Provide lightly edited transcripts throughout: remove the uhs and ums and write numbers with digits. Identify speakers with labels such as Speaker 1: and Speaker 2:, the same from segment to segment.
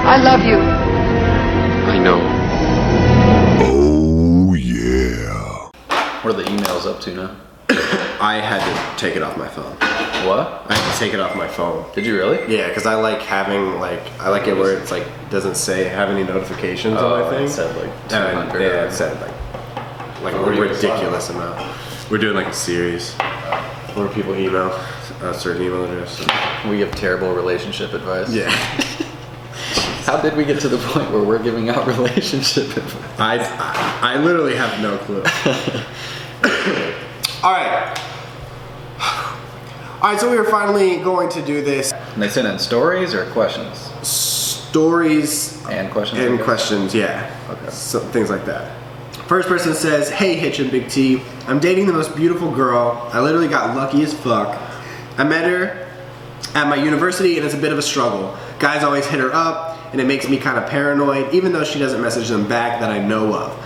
Speaker 1: I love you.
Speaker 2: I know.
Speaker 3: Oh, yeah.
Speaker 4: What are the emails up to now?
Speaker 5: I had to take it off my phone.
Speaker 4: What?
Speaker 5: I had to take it off my phone.
Speaker 4: Did you really?
Speaker 5: Yeah, because I like having, I like it where it's like, doesn't say have any notifications on my thing.
Speaker 4: It said like 200.
Speaker 5: Yeah, it said like a ridiculous amount. We're doing like a series where people email a certain email address. So.
Speaker 4: We give terrible relationship advice.
Speaker 5: Yeah.
Speaker 4: How did we get to the point where we're giving out relationship advice?
Speaker 5: I literally have no clue. Alright, so we are finally going to do this.
Speaker 4: And they send in stories or questions?
Speaker 5: Stories
Speaker 4: and questions.
Speaker 5: And questions, yeah.
Speaker 4: Okay.
Speaker 5: So, things like that. First person says, "Hey Hitch and Big T, I'm dating the most beautiful girl. I literally got lucky as fuck. I met her at my university and it's a bit of a struggle. Guys always hit her up and it makes me kind of paranoid, even though she doesn't message them back that I know of.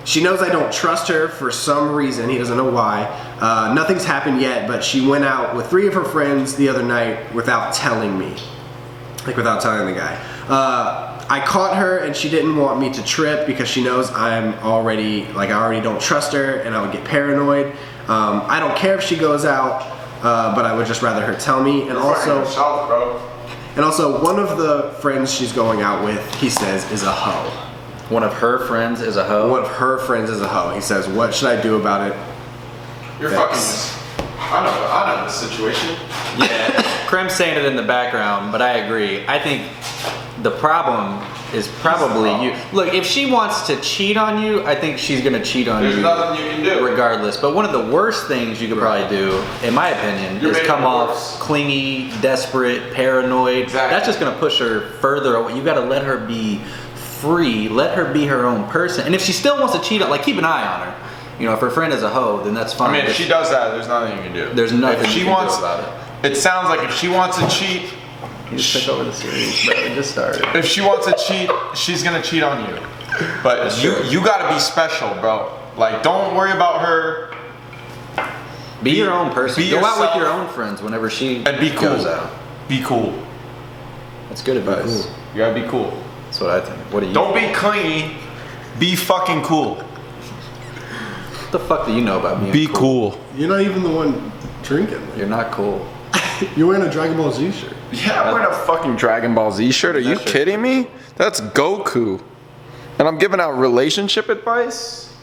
Speaker 5: She knows I don't trust her for some reason, he doesn't know why. Nothing's happened yet, but she went out with 3 of her friends the other night without telling me. Like without telling the guy. I caught her and she didn't want me to trip because she knows I already don't trust her and I would get paranoid. I don't care if she goes out, but I would just rather her tell me. And also, one of the friends she's going out with, he says, is a hoe.
Speaker 4: One of her friends is a hoe?
Speaker 5: One of her friends is a hoe. He says, what should I do about it?
Speaker 6: You're fucking I know the situation.
Speaker 4: Yeah, Krem's saying it in the background, but I agree. I think the problem is probably you. Look, if she wants to cheat on you, I think she's gonna cheat on you.
Speaker 6: There's nothing you can do.
Speaker 4: Regardless. But one of the worst things you could probably do, in my opinion, is come off clingy, desperate, paranoid.
Speaker 6: Exactly.
Speaker 4: That's just gonna push her further away. You gotta let her be free, let her be her own person. And if she still wants to cheat, if an eye on her. You know, if her friend is a hoe, then that's fine.
Speaker 6: I mean, if she does that, there's nothing you can do.
Speaker 4: There's nothing
Speaker 6: if she
Speaker 4: you can
Speaker 6: wants,
Speaker 4: do about it.
Speaker 6: It sounds like if she wants to cheat,
Speaker 4: you just took over the series, bro. It just started.
Speaker 6: If she wants to cheat, she's gonna cheat on you. But you gotta be special, bro. Like, don't worry about her.
Speaker 4: Be your own person.
Speaker 6: Be
Speaker 4: Go
Speaker 6: yourself.
Speaker 4: out with your own friends whenever she
Speaker 6: And be cool.
Speaker 4: goes out.
Speaker 6: Be cool.
Speaker 4: That's good advice.
Speaker 6: Cool. You gotta be cool.
Speaker 4: That's what I think. What do you?
Speaker 6: Don't be clingy. Be fucking cool.
Speaker 4: What the fuck do you know about being
Speaker 6: Be cool.
Speaker 5: You're not even the one drinking.
Speaker 4: You're not cool.
Speaker 5: You're wearing a Dragon Ball Z shirt.
Speaker 6: Yeah, I'm wearing a fucking Dragon Ball Z shirt. Are you kidding me? That's Goku. And I'm giving out relationship advice?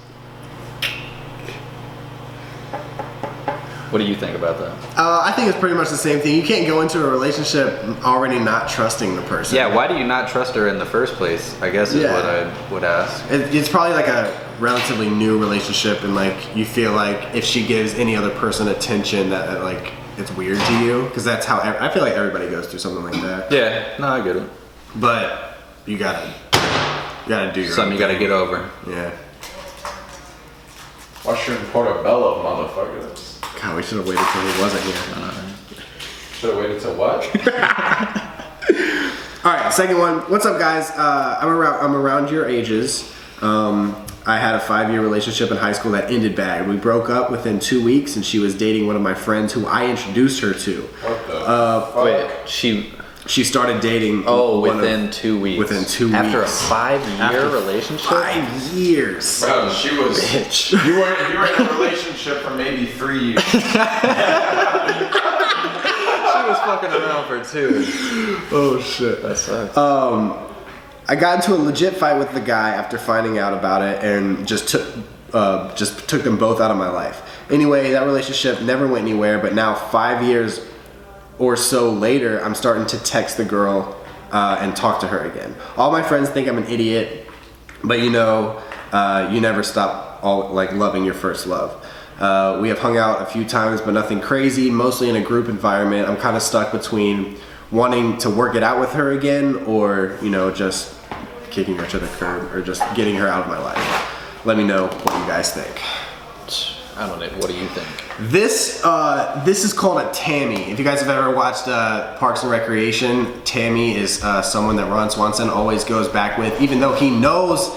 Speaker 4: What do you think about that?
Speaker 5: I think it's pretty much the same thing. You can't go into a relationship already not trusting the person.
Speaker 4: Yeah, why do you not trust her in the first place? I guess is what I would ask.
Speaker 5: It's probably like a relatively new relationship, and like you feel like if she gives any other person attention, that like it's weird to you, because that's how I feel like everybody goes through something like that.
Speaker 4: Yeah, no, I get it.
Speaker 5: But you gotta do your
Speaker 4: something you gotta get over.
Speaker 5: Yeah.
Speaker 6: Mushroom portobello, motherfuckers.
Speaker 5: God, we should have waited till he wasn't here.
Speaker 6: Should have waited till what?
Speaker 5: All right, second one. What's up, guys? I'm around your ages. I had a 5-year relationship in high school that ended bad. We broke up within 2 weeks, and she was dating one of my friends who I introduced her to.
Speaker 6: What the fuck?
Speaker 4: Wait,
Speaker 5: she started dating.
Speaker 4: Within 2 weeks.
Speaker 5: Within 2 weeks.
Speaker 4: After a 5-year relationship?
Speaker 5: 5 years.
Speaker 6: Bro, she was.
Speaker 4: Bitch.
Speaker 6: You were in a relationship for maybe 3 years.
Speaker 4: She was fucking around for 2.
Speaker 5: Oh shit.
Speaker 4: That sucks.
Speaker 5: I got into a legit fight with the guy after finding out about it, and just took them both out of my life. Anyway, that relationship never went anywhere, but now 5 years or so later, I'm starting to text the girl and talk to her again. All my friends think I'm an idiot, but you never stop loving your first love. We have hung out a few times, but nothing crazy, mostly in a group environment. I'm kind of stuck between wanting to work it out with her again, or just kicking her to the curb, or just getting her out of my life. Let me know what you guys think.
Speaker 4: I don't know. What do you think?
Speaker 5: This is called a Tammy. If you guys have ever watched Parks and Recreation, Tammy is someone that Ron Swanson always goes back with, even though he knows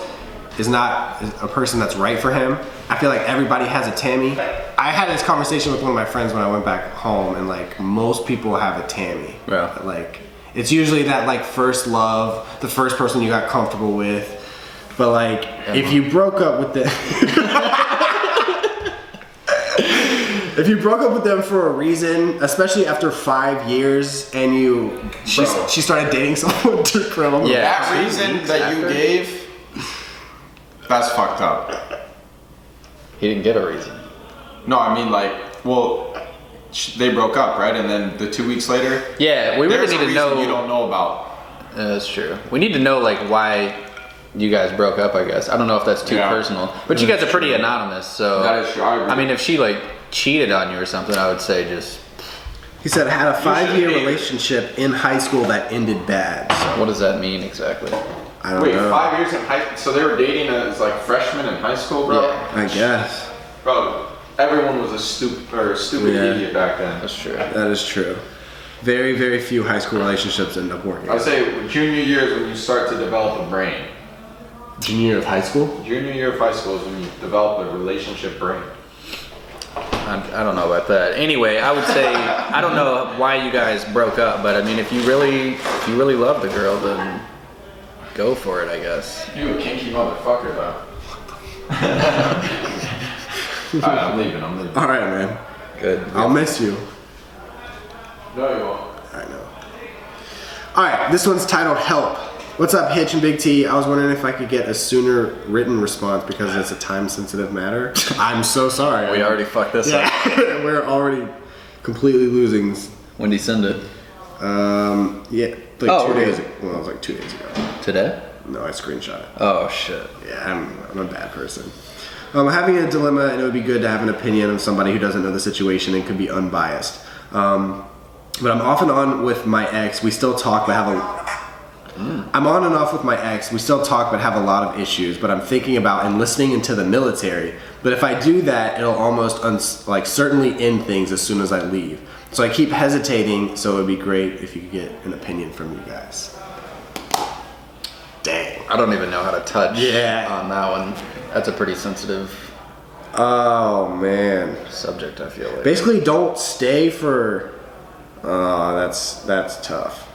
Speaker 5: is not a person that's right for him. I feel like everybody has a Tammy. I had this conversation with one of my friends when I went back home, and like most people have a Tammy.
Speaker 4: Yeah.
Speaker 5: Like It's usually that like first love, the first person you got comfortable with. But like, if you broke up with them, if you broke up with them for a reason, especially after 5 years, and she started dating someone to criminal.
Speaker 4: Yeah.
Speaker 6: That reason that you gave, that's fucked up.
Speaker 4: He didn't get a reason.
Speaker 6: No, I mean like, well, they broke up, right? And then the 2 weeks later,
Speaker 4: Yeah, we really
Speaker 6: there's
Speaker 4: need
Speaker 6: a
Speaker 4: to
Speaker 6: reason
Speaker 4: know.
Speaker 6: you don't know about.
Speaker 4: That's true. We need to know like why you guys broke up. I guess I don't know if that's too personal, but you guys are pretty anonymous. So
Speaker 6: That is true. I agree.
Speaker 4: I mean, if she like cheated on you or something, I would say just
Speaker 5: He said had a 5-year
Speaker 6: be-
Speaker 5: relationship in high school that ended bad. So
Speaker 4: what does that mean exactly?
Speaker 5: I don't
Speaker 6: Wait,
Speaker 5: know.
Speaker 6: 5 years in high, so they were dating as like freshmen in high school, bro?
Speaker 4: Yeah.
Speaker 5: I guess
Speaker 6: Bro, everyone was a stupid
Speaker 5: Yeah.
Speaker 6: idiot back then.
Speaker 4: That's true.
Speaker 5: that is true. Very, very few high school relationships end up working.
Speaker 6: I'd say junior year is when you start to develop a brain.
Speaker 5: Junior year of high school?
Speaker 6: Junior year of high school is when you develop a relationship brain.
Speaker 4: I don't know about that. Anyway, I would say I don't know why you guys broke up, but I mean, if you really love the girl, then go for it, I guess.
Speaker 6: You a kinky motherfucker, though. Alright, I'm leaving.
Speaker 5: All right, man.
Speaker 4: Good.
Speaker 5: I'll miss you.
Speaker 6: No, you won't.
Speaker 5: I know. All right, this one's titled "Help." What's up, Hitch and Big T? I was wondering if I could get a sooner written response because it's a time-sensitive matter. I'm so sorry.
Speaker 4: We already fucked this up.
Speaker 5: Yeah, we're already completely losing.
Speaker 4: When did you send it?
Speaker 5: Yeah, like
Speaker 4: Oh,
Speaker 5: 2
Speaker 4: okay.
Speaker 5: days ago. Well, it was like 2 days ago.
Speaker 4: Today?
Speaker 5: No, I screenshot it.
Speaker 4: Oh shit.
Speaker 5: Yeah, I'm a bad person. I'm having a dilemma, and it would be good to have an opinion of somebody who doesn't know the situation and could be unbiased. But I'm off and on with my ex. We still talk, but have I'm on and off with my ex. We still talk, but have a lot of issues. But I'm thinking about enlisting into the military. But if I do that, it'll almost certainly end things as soon as I leave. So I keep hesitating. So it would be great if you could get an opinion from you guys. Dang.
Speaker 4: I don't even know how to touch
Speaker 5: Yeah.
Speaker 4: on that one. That's a pretty sensitive
Speaker 5: Oh man.
Speaker 4: subject, I feel like.
Speaker 5: Basically, don't stay for. That's tough.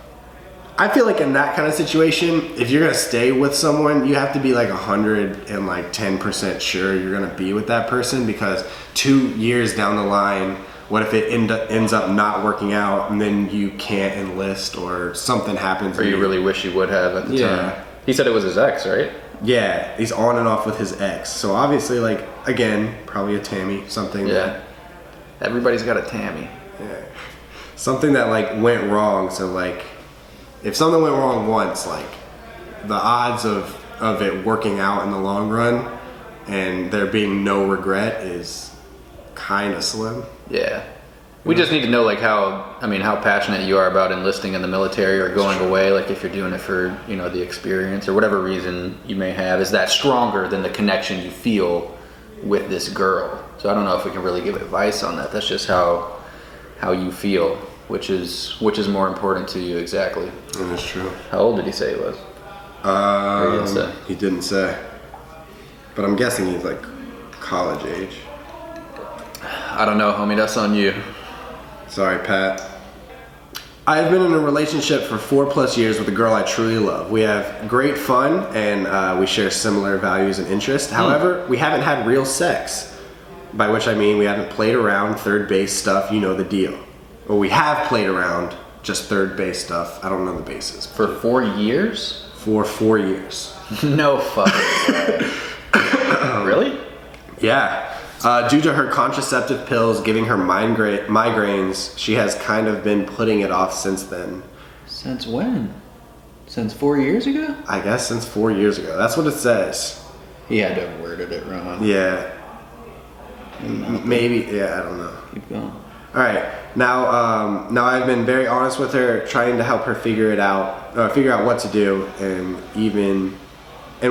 Speaker 5: I feel like in that kind of situation, if you're gonna stay with someone, you have to be like 110% sure you're gonna be with that person, because 2 years down the line, what if it ends up not working out and then you can't enlist or something happens?
Speaker 4: Or you really wish you would have at the time. He said it was his ex, right?
Speaker 5: Yeah, he's on and off with his ex. So obviously, like, again, probably a Tammy, something.
Speaker 4: Yeah. Everybody's got a Tammy.
Speaker 5: Something that like went wrong. So like, if something went wrong once, like the odds of it working out in the long run and there being no regret is kind of slim.
Speaker 4: Yeah. We just need to know like how passionate you are about enlisting in the military or going away, like if you're doing it for, the experience or whatever reason you may have. Is that stronger than the connection you feel with this girl? So I don't know if we can really give advice on that. That's just how you feel, which is more important to you exactly.
Speaker 5: And it's true.
Speaker 4: How old did he say he was? Or he didn't say?
Speaker 5: He didn't say. But I'm guessing he's like college age.
Speaker 4: I don't know, homie. That's on you.
Speaker 5: Sorry, Pat. I've been in a relationship for 4+ years with a girl I truly love. We have great fun and we share similar values and interests. However, we haven't had real sex. By which I mean we haven't played around, third base stuff, you know the deal. Or we have played around, just third base stuff. I don't know the bases.
Speaker 4: For 4 years?
Speaker 5: For 4 years.
Speaker 4: No fucking way. Really?
Speaker 5: Yeah. Due to her contraceptive pills giving her migraines, she has kind of been putting it off since then.
Speaker 4: Since when? Since 4 years ago?
Speaker 5: I guess since 4 years ago. That's what it says.
Speaker 4: He had to have worded it wrong.
Speaker 5: Yeah. Maybe. Yeah, I don't know.
Speaker 4: Keep going.
Speaker 5: All right. Now I've been very honest with her, trying to help her figure out what to do, and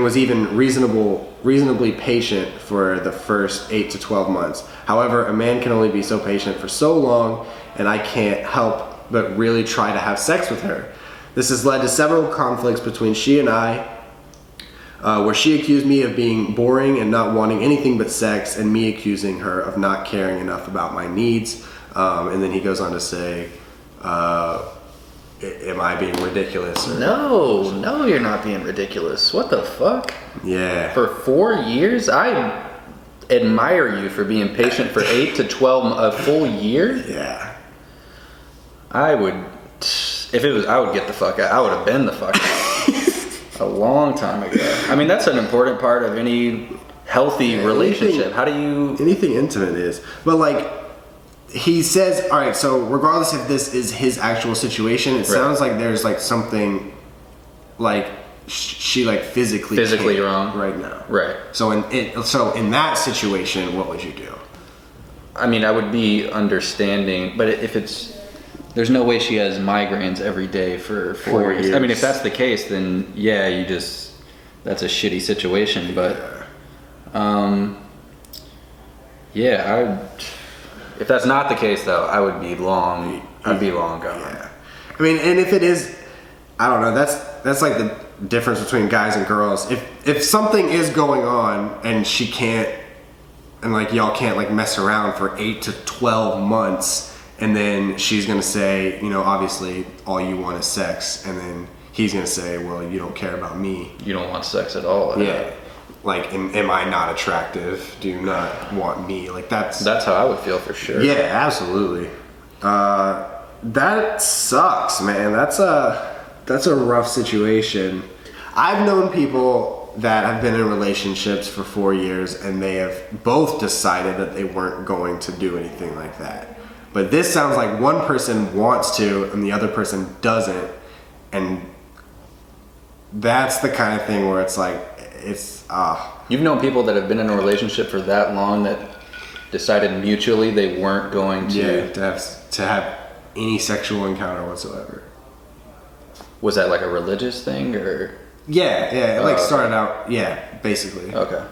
Speaker 5: was even reasonably patient for the first 8 to 12 months. However, a man can only be so patient for so long, and I can't help but really try to have sex with her. This has led to several conflicts between she and I, where she accused me of being boring and not wanting anything but sex, and me accusing her of not caring enough about my needs. And then he goes on to say, am I being ridiculous? Or,
Speaker 4: No, you're not being ridiculous. What the fuck?
Speaker 5: Yeah.
Speaker 4: For 4 years? I admire you for being patient for 8 to 12, a full year.
Speaker 5: Yeah.
Speaker 4: I would get the fuck out. I would have been the fuck out a long time ago. I mean, that's an important part of any healthy relationship. How do you...
Speaker 5: Anything intimate is. But like, he says, all right, so regardless if this is his actual situation, it sounds like there's like something like she like physically can't
Speaker 4: wrong
Speaker 5: right now.
Speaker 4: Right.
Speaker 5: So in that situation, what would you do?
Speaker 4: I mean, I would be understanding, but if it's... There's no way she has migraines every day for 4 years. I mean, if that's the case, then yeah, that's a shitty situation. But, if that's not the case though, I'd be long gone.
Speaker 5: Yeah. I mean, and if it is, I don't know, that's like the difference between guys and girls. If something is going on and she can't, and like y'all can't like mess around for 8 to 12 months, and then she's gonna say, you know, obviously all you want is sex, and then he's gonna say, well, you don't care about me.
Speaker 4: You don't want sex at all.
Speaker 5: Yeah. Like, am I not attractive? Do you not want me? Like that's
Speaker 4: how I would feel for sure.
Speaker 5: Yeah, absolutely. That sucks, man. That's a rough situation. I've known people that have been in relationships for 4 years, and they have both decided that they weren't going to do anything like that. But this sounds like one person wants to and the other person doesn't, and that's the kind of thing where it's like,
Speaker 4: You've known people that have been in a relationship for that long that decided mutually they weren't going to...
Speaker 5: Yeah, to have any sexual encounter whatsoever.
Speaker 4: Was that like a religious thing, or...
Speaker 5: Yeah, it started out, basically.
Speaker 4: Okay.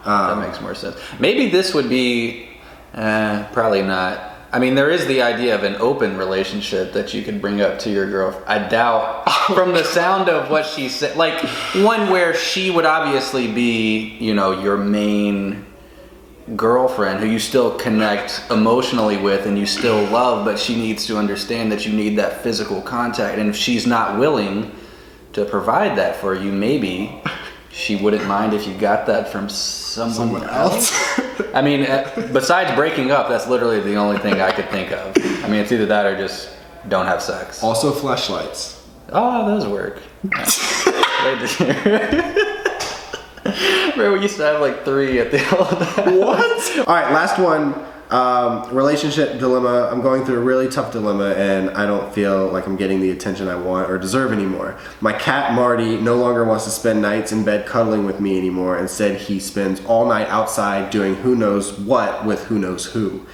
Speaker 4: That makes more sense. Maybe this would be... probably not. I mean, there is the idea of an open relationship that you could bring up to your girlfriend. I doubt, from the sound of what she said, like one where she would obviously be, you know, your main girlfriend who you still connect emotionally with and you still love, but she needs to understand that you need that physical contact. And if she's not willing to provide that for you, maybe she wouldn't mind if you got that from someone else. I mean, besides breaking up, that's literally the only thing I could think of. I mean, it's either that or just don't have sex.
Speaker 5: Also, fleshlights.
Speaker 4: Oh, those work. Remember, we used to have like 3 at the old.
Speaker 5: What? All right, last one. Relationship dilemma. I'm going through a really tough dilemma, and I don't feel like I'm getting the attention I want or deserve anymore. My cat Marty no longer wants to spend nights in bed cuddling with me anymore. Instead, he spends all night outside doing who knows what with who knows who.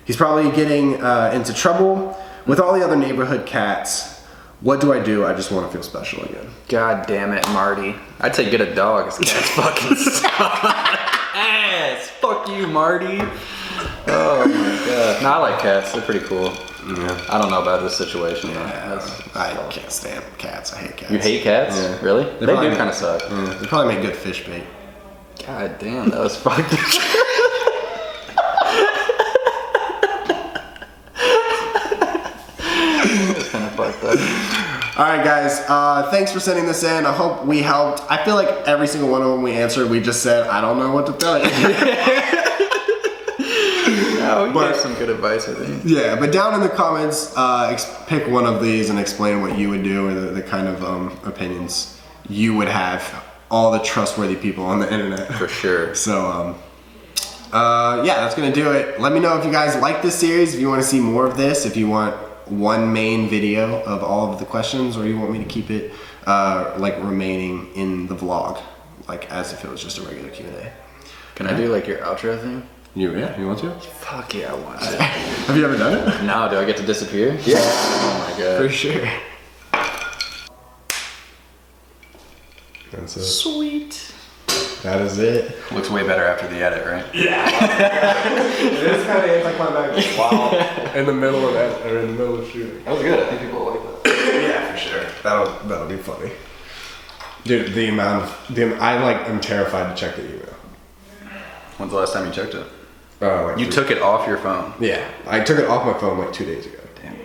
Speaker 5: He's probably getting into trouble with all the other neighborhood cats. What do? I just want to feel special again.
Speaker 4: God damn it, Marty. I'd say get a dog. This cat's fucking ass. Fuck you, Marty. Oh my god. No, I like cats. They're pretty cool.
Speaker 5: Yeah.
Speaker 4: I don't know about this situation though.
Speaker 5: I can't stand cats. I hate cats.
Speaker 4: You hate cats?
Speaker 5: Yeah.
Speaker 4: Really? They do kind of suck.
Speaker 5: Yeah. They probably make good fish bait.
Speaker 4: God damn, that was fucked. Kind of fucked up.
Speaker 5: All right, guys. Thanks for sending this in. I hope we helped. I feel like every single one of them we answered, we just said, I don't know what to tell you.
Speaker 4: No, we gave some good advice, I think.
Speaker 5: Yeah, but down in the comments, pick one of these and explain what you would do, or the kind of opinions you would have. All the trustworthy people on the internet.
Speaker 4: For sure.
Speaker 5: So, yeah, that's gonna do it. Let me know if you guys like this series, if you want to see more of this, if you want one main video of all of the questions, or you want me to keep it like remaining in the vlog, like as if it was just a regular Q&A.
Speaker 4: Can I do like your outro thing?
Speaker 5: You want to?
Speaker 4: Fuck yeah, I want to.
Speaker 5: Have you ever done it?
Speaker 4: No, do I get to disappear?
Speaker 5: Yeah.
Speaker 4: Oh my god.
Speaker 5: For sure. That's it.
Speaker 4: Sweet.
Speaker 5: That is it.
Speaker 4: Looks way better after the edit, right?
Speaker 5: Yeah. It is kind of anticlimactic. Wow. In the middle of that, or in the middle of shooting.
Speaker 4: That was good. I think people will like that.
Speaker 5: Yeah, for sure. That'll be funny. Dude, the amount of I'm terrified to check the email.
Speaker 4: When's the last time you checked it?
Speaker 5: Like
Speaker 4: you took it off your phone.
Speaker 5: Yeah, I took it off my phone like 2 days ago.
Speaker 4: Damn.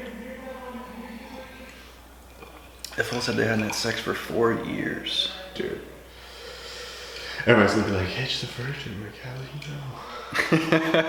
Speaker 1: If all said they hadn't had sex for 4 years.
Speaker 3: Dude. Everyone's looking like, Hitch the virgin. I'm like, how do you know?